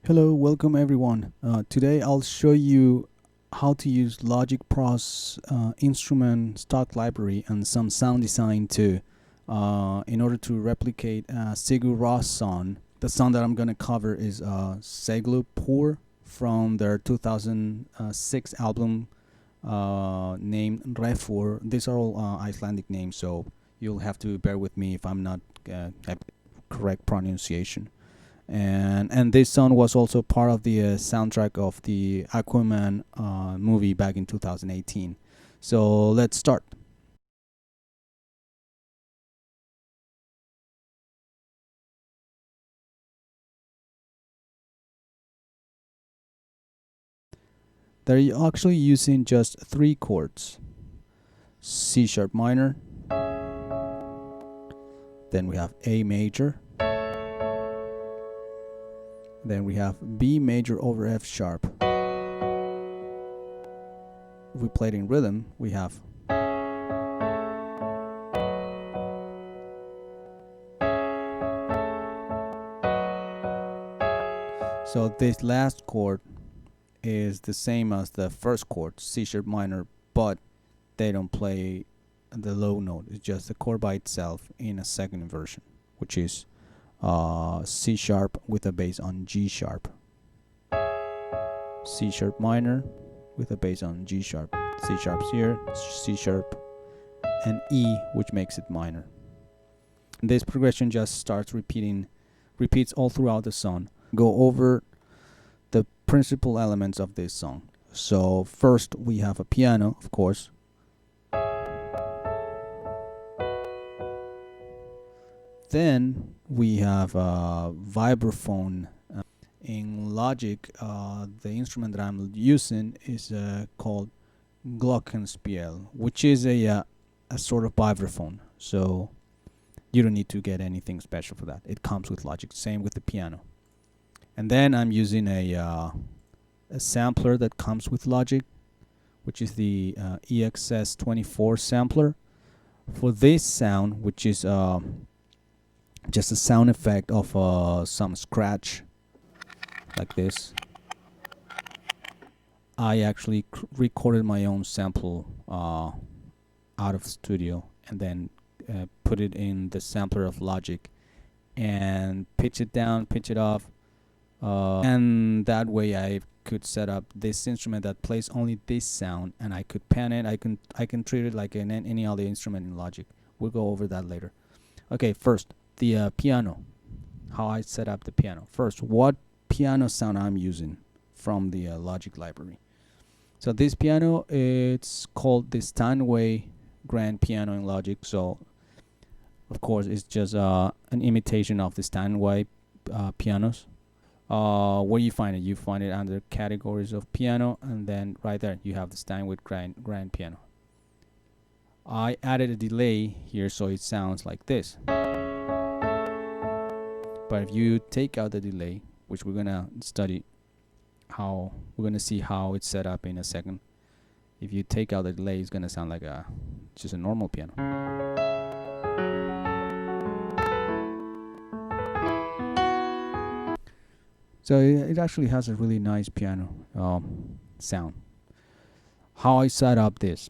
Hello, welcome everyone. Today I'll show you how to use Logic Pro's instrument stock library and some sound design too in order to replicate Sigur Ros song. The song that I'm gonna cover is Saeglopur from their 2006 album named Refur. These are all Icelandic names, so you'll have to bear with me if I'm not have correct pronunciation. And this song was also part of the soundtrack of the Aquaman movie back in 2018. So let's start. They're actually using just three chords: C sharp minor, then we have A major, then we have B major over F sharp. If we play it in rhythm, we have so this last chord is the same as the first chord, C sharp minor, but they don't play the low note. It's just the chord by itself in a second inversion, which is C sharp with a bass on G sharp, C sharp minor with a bass on G sharp, C sharp's here, C sharp, and E, which makes it minor. And this progression just starts repeats all throughout the song. Go over the principal elements of this song. So first we have a piano, of course. Then we have a vibraphone. In Logic, the instrument that I'm using is called glockenspiel, which is a sort of vibraphone. So you don't need to get anything special for that. It comes with Logic. Same with the piano. And then I'm using a sampler that comes with Logic, which is the EXS24 sampler. For this sound, which is just a sound effect of some scratch like this, I actually recorded my own sample out of studio and then put it in the sampler of Logic and pitch it down, pitch it off, and that way I could set up this instrument that plays only this sound, and I could pan it. I can treat it like any other instrument in Logic. We'll go over that later. Okay, first the piano. How I set up the piano. First, what piano sound I'm using from the Logic library. So this piano, it's called the Steinway grand piano in Logic. So of course it's just an imitation of the Steinway pianos. Where you find it? You find it under categories of piano, and then right there you have the Steinway grand piano. I added a delay here so it sounds like this. But if you take out the delay, which we're gonna study how we're gonna see how it's set up in a second. If you take out the delay, it's gonna sound like just a normal piano. So it actually has a really nice piano sound. How I set up this.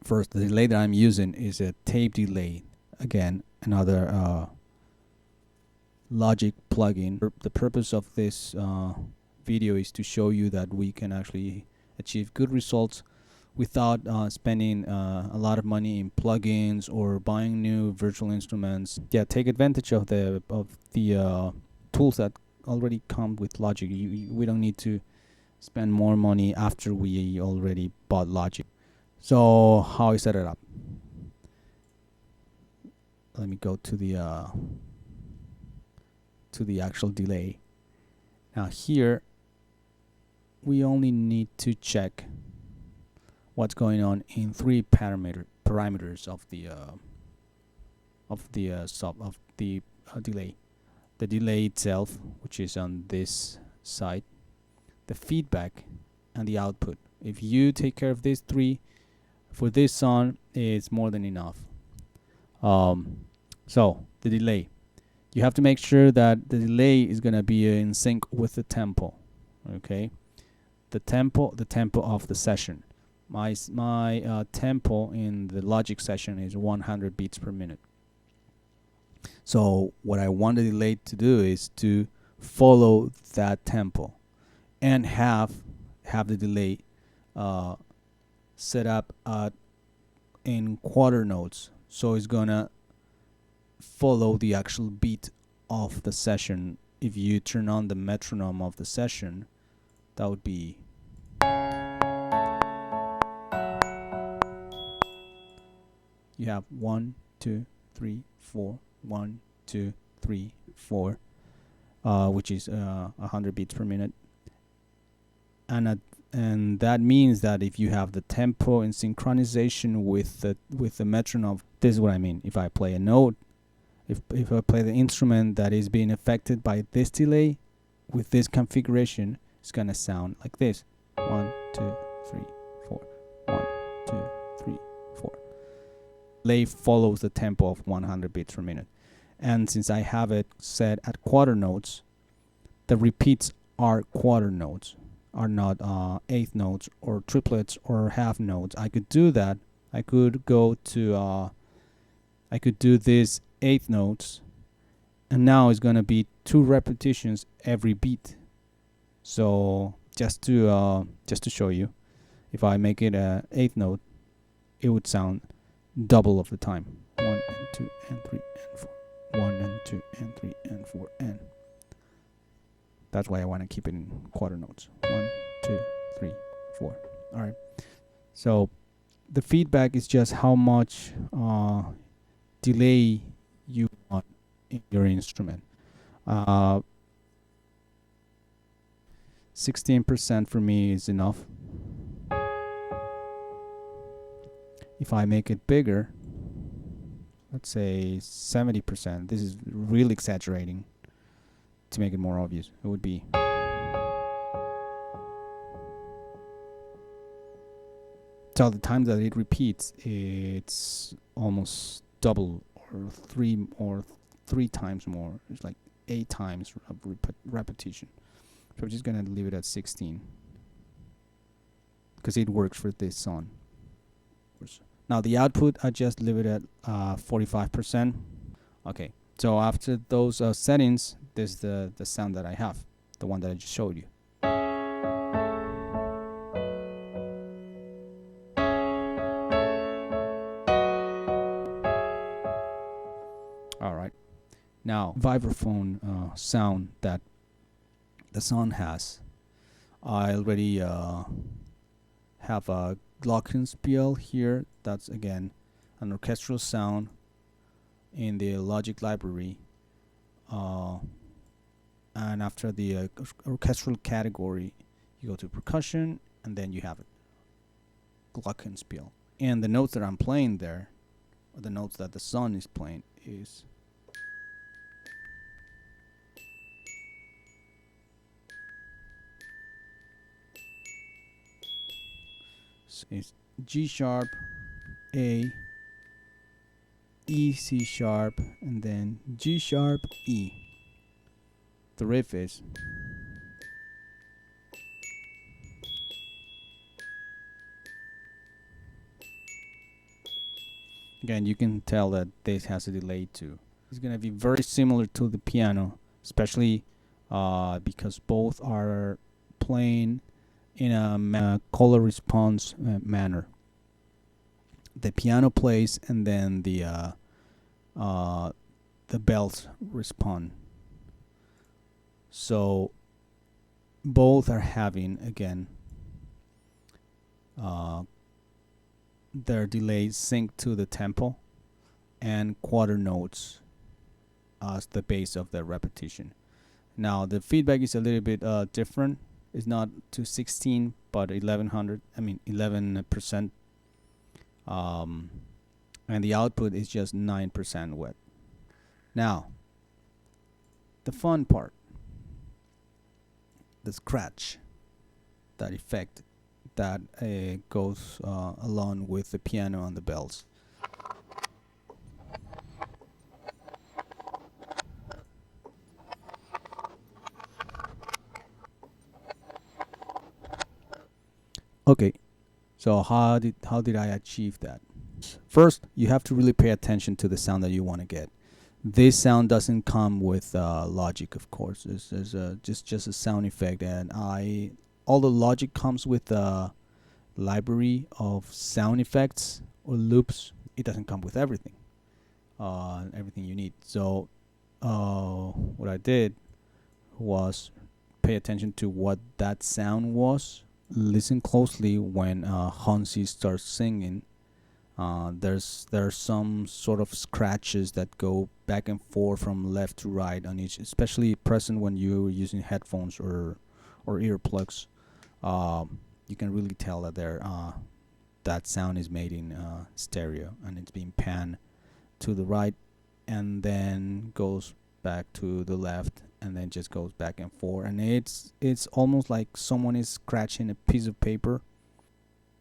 First, the delay that I'm using is a tape delay. Again, another Logic plugin. The purpose of this video is to show you that we can actually achieve good results without spending a lot of money in plugins or buying new virtual instruments. Yeah, take advantage of the tools that already come with Logic. We don't need to spend more money after we already bought Logic. So how I set it up? Let me go to the actual delay. Now here we only need to check what's going on in three parameters of the delay. The delay itself, which is on this side, the feedback, and the output. If you take care of these three for this song, it's more than enough. So the delay. You have to make sure that the delay is gonna be in sync with the tempo. Okay, the tempo of the session. My tempo in the Logic session is 100 beats per minute. So what I want the delay to do is to follow that tempo and have the delay set up in quarter notes, so it's gonna follow the actual beat of the session. If you turn on the metronome of the session, that would be you have 1 2 3 4 1 2 3 4 which is 100 beats per minute, and that means that if you have the tempo in synchronization with the metronome, this is what I mean. If I play a note, if I play the instrument that is being affected by this delay with this configuration, it's gonna sound like this: 1 2 3 4 1 2 3 4. Delay follows the tempo of 100 beats per minute, and since I have it set at quarter notes, the repeats are quarter notes, are not eighth notes or triplets or half notes. I could do that. I could go to I could do this eighth notes, and now it's gonna be 2 repetitions every beat. So just to show you, if I make it a eighth note, it would sound double of the time: 1 and 2 and 3 and 4, 1 and 2 and 3 and 4, and that's why I want to keep it in quarter notes: 1 2 3 4. All right. So the feedback is just how much delay you want in your instrument. 16% for me is enough. If I make it bigger, let's say 70%, this is really exaggerating to make it more obvious, it would be so the time that it repeats, it's almost double or three times more. It's like 8 times of repetition. So I'm just gonna leave it at 16 because it works for this song. Now the output, I just leave it at 45%. Okay, so after those settings, this is the sound that I have, the one that I just showed you. All right, now vibraphone sound that the song has. I already have a glockenspiel here. That's again an orchestral sound in the Logic library, and after the orchestral category, you go to percussion, and then you have it, glockenspiel. And the notes that I'm playing there, or the notes that the song is playing, is it's G sharp, A, E, C sharp, and then G sharp, E. The riff is again, you can tell that this has a delay too. It's gonna be very similar to the piano, especially because both are playing in a color response manner. The piano plays, and then the bells respond. So both are having again their delays sync to the tempo and quarter notes as the base of the repetition. Now the feedback is a little bit different. It's not to 16 but 11%. And the output is just 9% wet. Now the fun part, the scratch, that effect that goes along with the piano and the bells. Okay, so how did I achieve that? First, you have to really pay attention to the sound that you want to get. This sound doesn't come with Logic, of course. It's just a sound effect, and all the Logic comes with a library of sound effects or loops. It doesn't come with everything you need. So what I did was pay attention to what that sound was. Listen closely when Hansi starts singing. There's some sort of scratches that go back and forth from left to right on each, especially present when you're using headphones or earplugs. You can really tell that that sound is made in stereo, and it's being panned to the right and then goes back to the left and then just goes back and forth, and it's almost like someone is scratching a piece of paper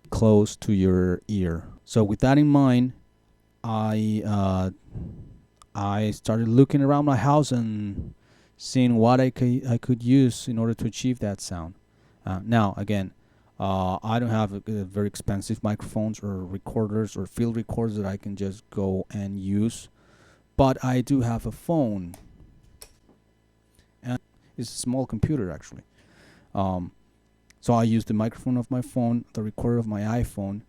close to your ear. So with that in mind, I started looking around my house and seeing what I could use in order to achieve that sound. Now again, I don't have very expensive microphones or recorders or field recorders that I can just go and use, but I do have a phone, and it's a small computer actually. Um, so I used the microphone of my phone, the recorder of my iPhone,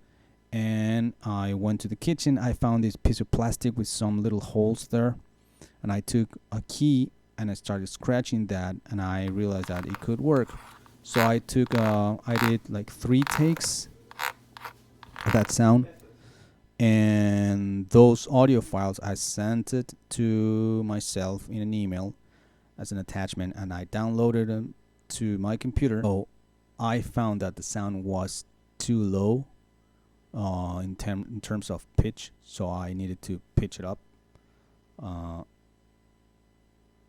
and I went to the kitchen. I found this piece of plastic with some little holes there, and I took a key and I started scratching that, and I realized that it could work. So I did like 3 takes of that sound, and those audio files I sent it to myself in an email as an attachment, and I downloaded them to my computer. So I found that the sound was too low in terms of pitch, so I needed to pitch it up, uh,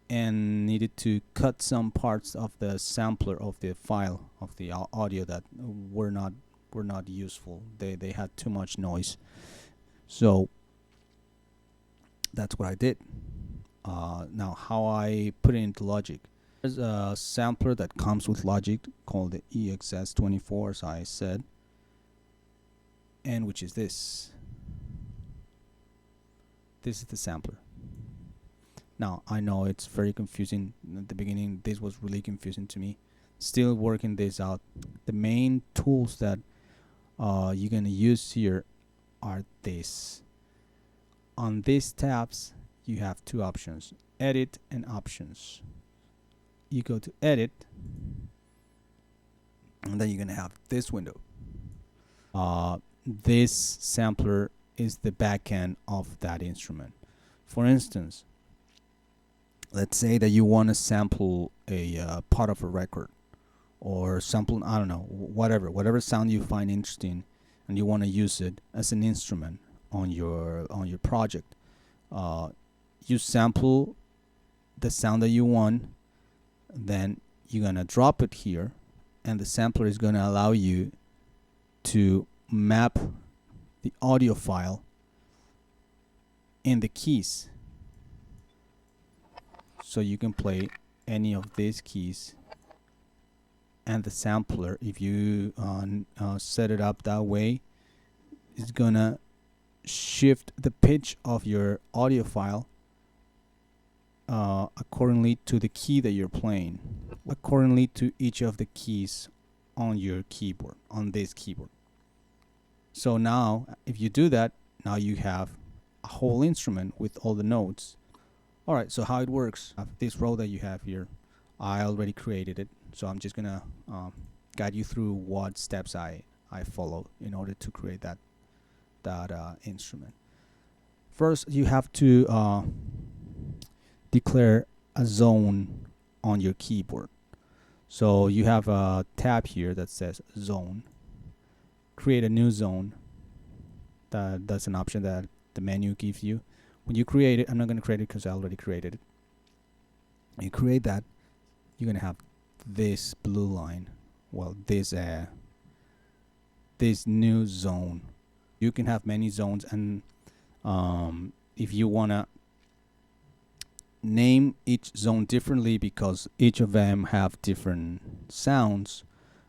and needed to cut some parts of the sampler of the file of the audio that were not useful. They had too much noise. So that's what I did. Now, how I put it into Logic. There's a sampler that comes with Logic called the EXS24, as I said, and which is this. This is the sampler. Now, I know it's very confusing. At the beginning, this was really confusing to me. Still working this out. The main tools that you're going to use here are this. On these tabs, you have 2 options, Edit and Options. You go to Edit, and then you're going to have this window. This sampler is the back end of that instrument. For instance, let's say that you want to sample a part of a record, or sample, I don't know, whatever sound you find interesting, and you want to use it as an instrument on your project. You sample the sound that you want, then you're gonna drop it here, and the sampler is gonna allow you to map the audio file in the keys, so you can play any of these keys, and the sampler, if you set it up that way, is gonna shift the pitch of your audio file accordingly to the key that you're playing, accordingly to each of the keys on your keyboard, on this keyboard. So now, if you do that, now you have a whole instrument with all the notes. Alright, so how it works, this row that you have here, I already created it, so I'm just gonna guide you through what steps I follow in order to create that instrument. First, you have to declare a zone on your keyboard. So you have a tab here that says Zone. Create a new zone. That's an option that the menu gives you. When you create it, I'm not going to create it because I already created it. When you create that, you're going to have this blue line. Well, this new zone. You can have many zones, and if you want to name each zone differently because each of them have different sounds,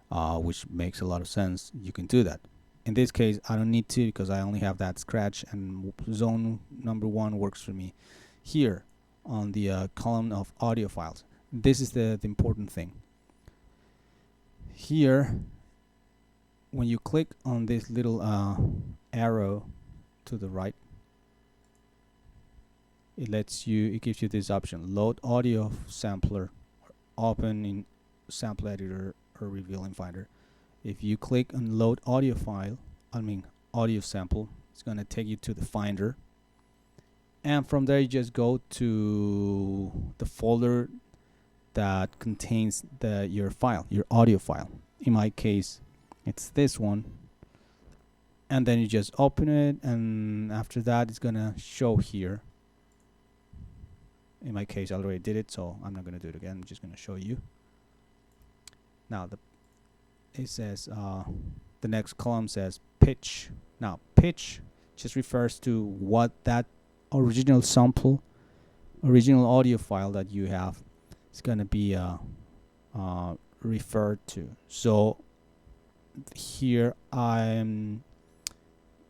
which makes a lot of sense. You can do that. In this case, I don't need to because I only have that scratch, and zone number 1 works for me. Here on the column of audio files, this is the important thing. Here, when you click on this little arrow to the right, it gives you this option: load audio sampler, open in sample editor or reveal in Finder. If you click on load audio audio sample, it's going to take you to the Finder, and from there you just go to the folder that contains your audio file. In my case, it's this one, and then you just open it, and after that it's gonna show here. In my case, I already did it, so I'm not gonna do it again. I'm just gonna show you. Now it says the next column says pitch. Now pitch just refers to what that original audio file that you have is gonna be referred to. So here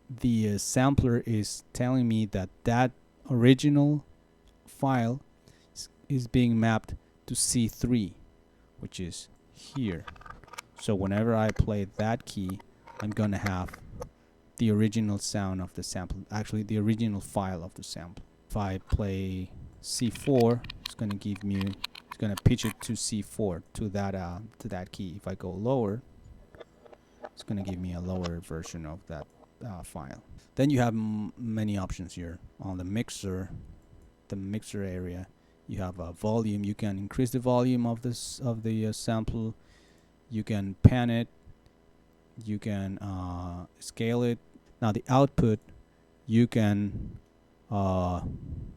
the sampler is telling me that original file is being mapped to C3, which is here. So whenever I play that key, I'm gonna have the original sound of the sample, actually the original file of the sample. If I play C4, it's gonna pitch it to C4, to that key. If I go lower, it's gonna give me a lower version of that file. Then you have many options here on the mixer area. You have a volume. You can increase the volume of the sample. You can pan it. You can scale it. Now the output, you can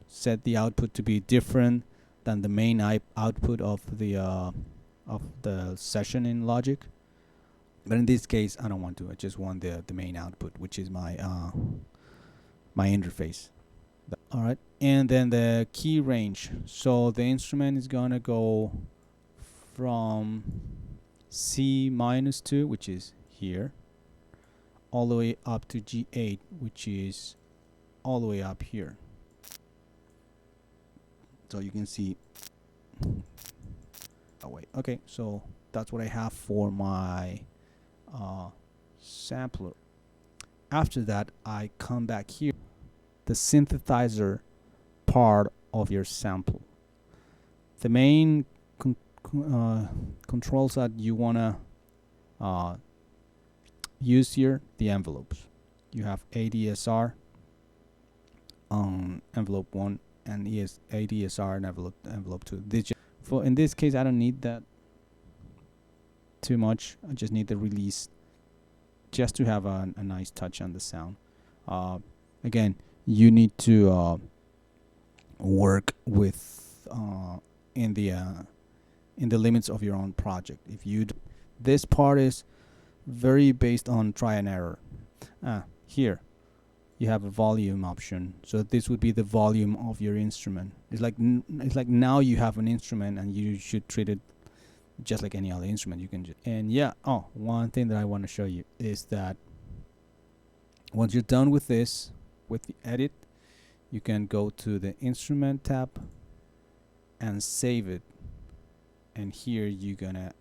set the output to be different than the main output of the session in Logic. But in this case, I don't want to. I just want the main output, which is my interface. All right, and then the key range. So the instrument is gonna go from C-2, which is here, all the way up to G8, which is all the way up here. So you can see. Oh wait. Okay, so that's what I have for my sampler. After that, I come back here, the synthesizer part of your sample. The main controls that you wanna use here, the envelopes. You have ADSR on envelope 1 and ADSR in envelope 2. In this case, I don't need that too much. I just need the release just to have a nice touch on the sound. Again, you need to work with in the limits of your own project. If you this part is very based on try and error. Here you have a volume option, so this would be the volume of your instrument. It's like now you have an instrument and you should treat it just like any other instrument. You can one thing that I want to show you is that once you're done with this, with the edit, you can go to the instrument tab and save it, and here you're gonna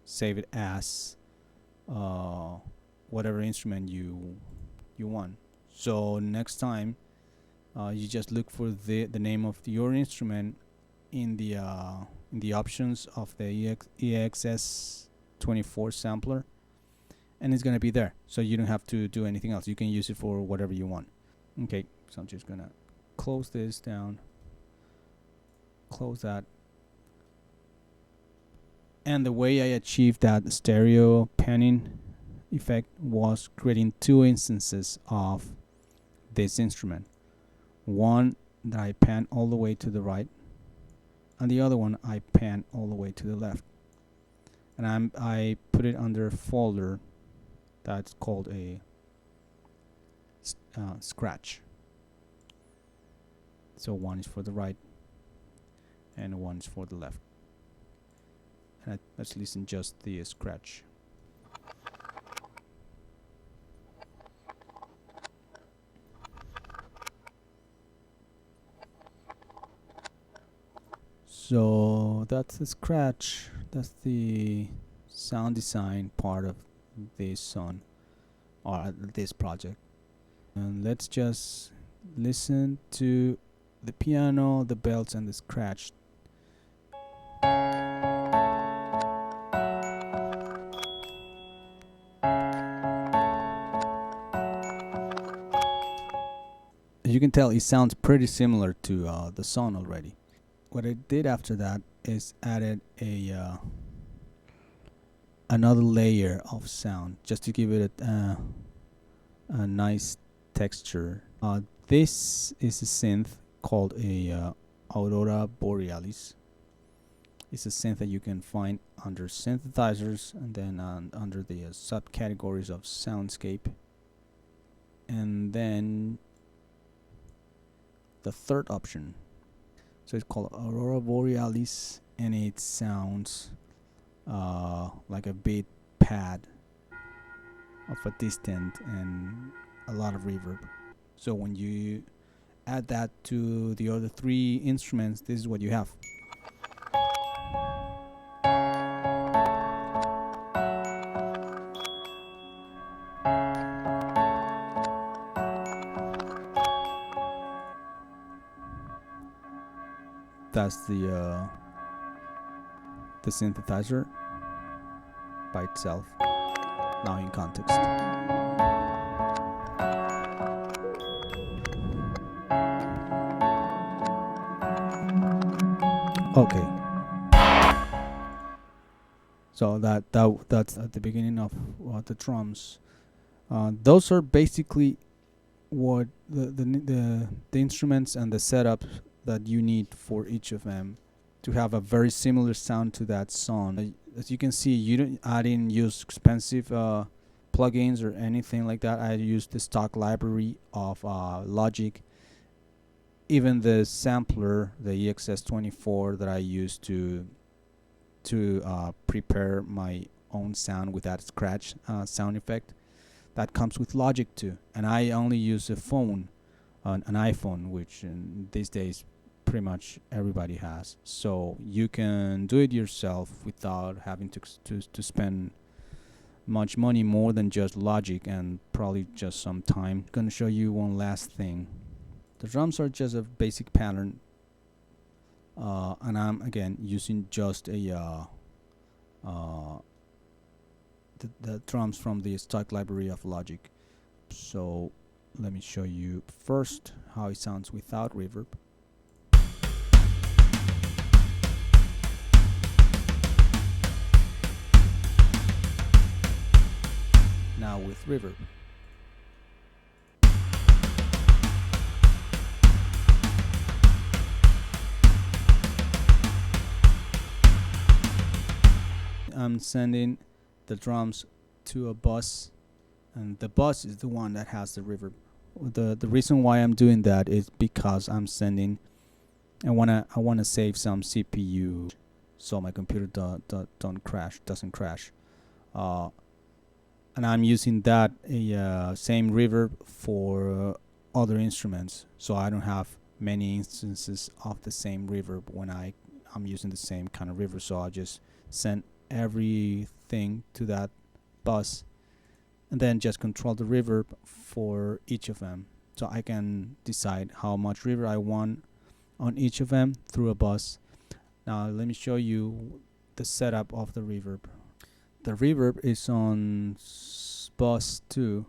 save it as whatever instrument you want. So next time you just look for the name of your instrument in the options of the EXS24 sampler, and it's gonna be there, so you don't have to do anything else. You can use it for whatever you want. Okay, so I'm just gonna close this down, close that. And the way I achieved that stereo panning effect was creating two instances of this instrument. One that I pan all the way to the right, and the other one I pan all the way to the left. And I put it under a folder that's called a scratch. So one is for the right and one is for the left. And let's listen just the scratch. So that's the scratch. That's the sound design part of this song or this project. And let's just listen to the piano, the bells, and the scratch. As you can tell, it sounds pretty similar to the song already. What I did after that is added another layer of sound just to give it a nice texture. This is a synth called a Aurora Borealis. It's a synth that you can find under synthesizers and then under the subcategories of soundscape. And then the third option. So it's called Aurora Borealis, and it sounds like a beat pad of a distant and a lot of reverb. So when you add that to the other three instruments, this is what you have. That's the synthesizer by itself, now in context. Okay. So that's at the beginning of the drums. Those are basically what the instruments and the setup that you need for each of them to have a very similar sound to that song. As you can see, I didn't use expensive plugins or anything like that. I used the stock library of Logic. Even the sampler, the EXS24 that I used to prepare my own sound with that scratch sound effect, that comes with Logic too. And I only use a phone, an iPhone, which these days pretty much everybody has. So you can do it yourself without having to spend much money more than just Logic and probably just some time. Gonna show you one last thing. The drums are just a basic pattern, and I'm again using just the drums from the stock library of Logic. So let me show you first how it sounds without reverb. Now with reverb. I'm sending the drums to a bus, and the bus is the one that has the reverb. The reason why I'm doing that is because I'm sending, I wanna save some CPU, so my computer doesn't crash. And I'm using that same reverb for other instruments, so I don't have many instances of the same reverb when I'm using the same kind of reverb. So I'll just send everything to that bus and then just control the reverb for each of them, so I can decide how much reverb I want on each of them through a bus. Now let me show you the setup of the reverb. The reverb is on bus 2.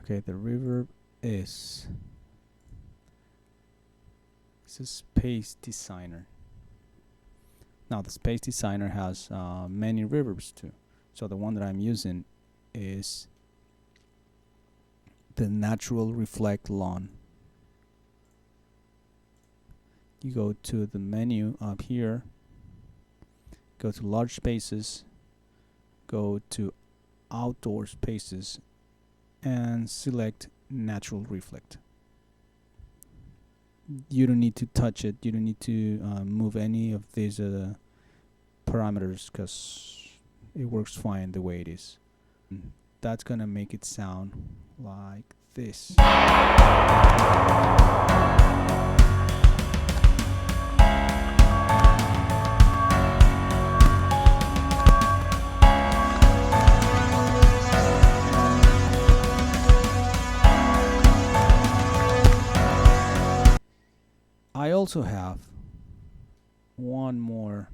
Okay, the reverb is a Space Designer. Now the Space Designer has many reverbs too. So the one that I'm using is the Natural Reflect Lawn. You go to the menu up here, go to Large Spaces, go to Outdoor Spaces, and select Natural Reflect. You don't need to touch it, you don't need to move any of these parameters, because it works fine the way it is. That's gonna make it sound like this. also have one more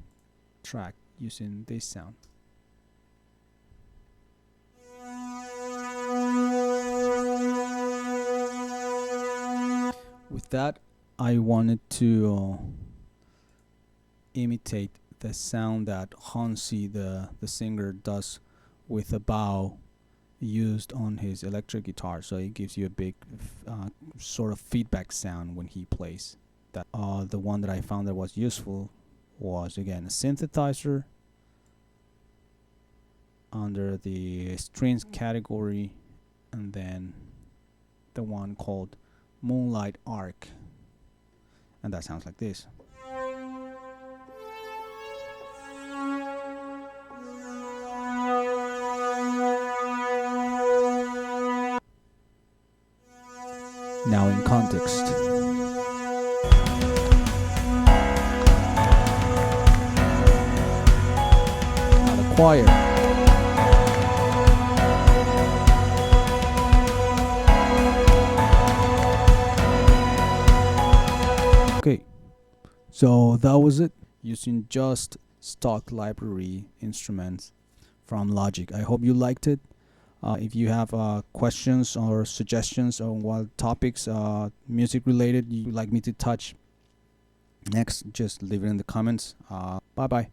track using this sound. With that, I wanted to imitate the sound that Hansi, the singer, does with a bow used on his electric guitar. So it gives you a big sort of feedback sound when he plays. That the one that I found that was useful was, again, a synthesizer under the strings category, and then the one called Moonlight Arc, and that sounds like this. Now in context. Now the choir. Okay, so that was it, using just stock library instruments from Logic. I hope you liked it. If you have questions or suggestions on what topics, music related, you would like me to touch next, just leave it in the comments. Bye bye.